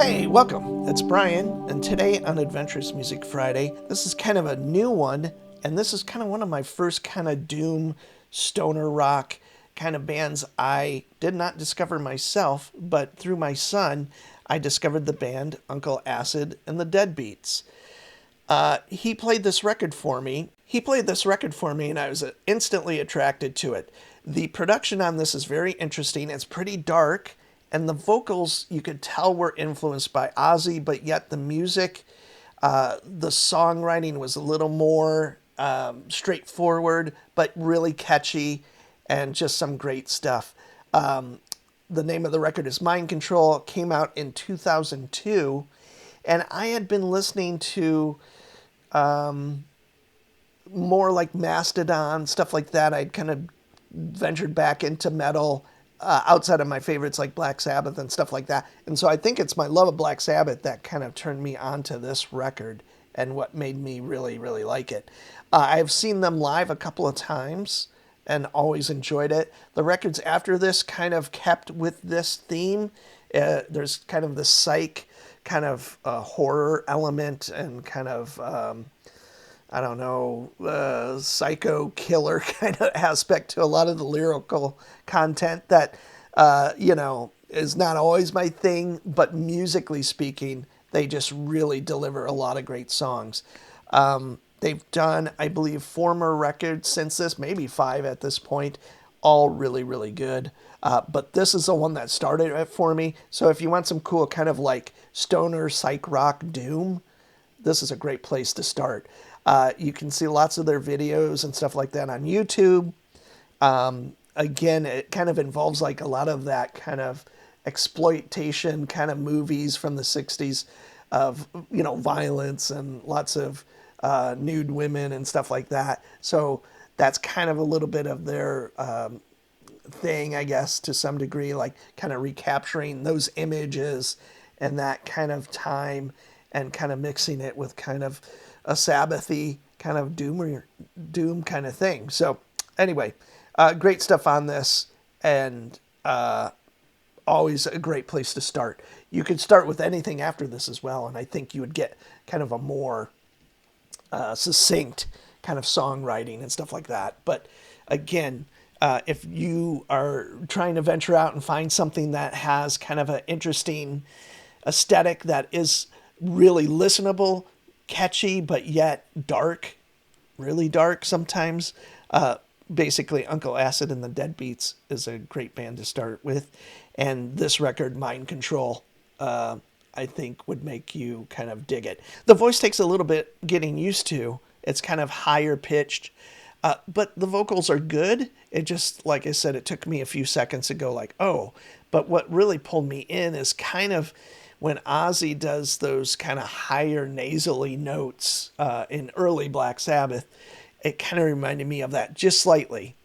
Hey, welcome. It's Brian, and today on Adventurous Music Friday, this is kind of a new one, and this is kind of one of my first kind of doom, stoner rock kind of bands I did not discover myself, but through my son, I discovered the band Uncle Acid and the Deadbeats. He played this record for me. And I was instantly attracted to it. The production on this is very interesting. It's pretty dark, and the vocals you could tell were influenced by Ozzy, but yet the music, the songwriting was a little more straightforward, but really catchy, and just some great stuff. The name of the record is Mind Control. It came out in 2002, and I had been listening to more like Mastodon, stuff like that. I'd kind of ventured back into metal outside of my favorites like Black Sabbath and stuff like that. And so I think it's my love of Black Sabbath that kind of turned me onto this record and what made me really, really like it. I've seen them live a couple of times and always enjoyed it. The records after this kind of kept with this theme. There's kind of the psych, kind of horror element and kind of I don't know, psycho killer kind of aspect to a lot of the lyrical content that, is not always my thing, but musically speaking, they just really deliver a lot of great songs. They've done, I believe, 4 more records since this, maybe 5 at this point, all really, really good. But this is the one that started it for me. So if you want some cool kind of like stoner psych rock doom, this is a great place to start. You can see lots of their videos and stuff like that on YouTube. Again, it kind of involves like a lot of that kind of exploitation kind of movies from the 60s of, violence and lots of nude women and stuff like that. So that's kind of a little bit of their thing, I guess, to some degree, like kind of recapturing those images and that kind of time and kind of mixing it with kind of a Sabbathy kind of doom kind of thing. So anyway, great stuff on this, and always a great place to start. You could start with anything after this as well, and I think you would get kind of a more succinct kind of songwriting and stuff like that. But again, if you are trying to venture out and find something that has kind of an interesting aesthetic that is really listenable, catchy, but yet dark, really dark sometimes. Basically, Uncle Acid and the Deadbeats is a great band to start with. And this record, Mind Control, I think would make you kind of dig it. The voice takes a little bit getting used to. It's kind of higher pitched, but the vocals are good. It just, like I said, it took me a few seconds to go like, oh. But what really pulled me in is kind of when Ozzy does those kind of higher nasally notes in early Black Sabbath. It kind of reminded me of that just slightly.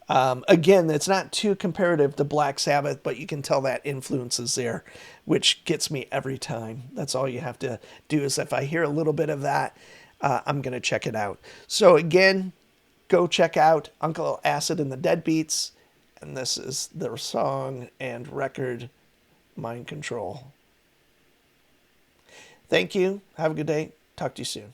Again, it's not too comparative to Black Sabbath, but you can tell that influence is there, which gets me every time. That's all you have to do is if I hear a little bit of that, I'm going to check it out. So again, go check out Uncle Acid and the Deadbeats, and this is their song and record, Mind Control. Thank you. Have a good day. Talk to you soon.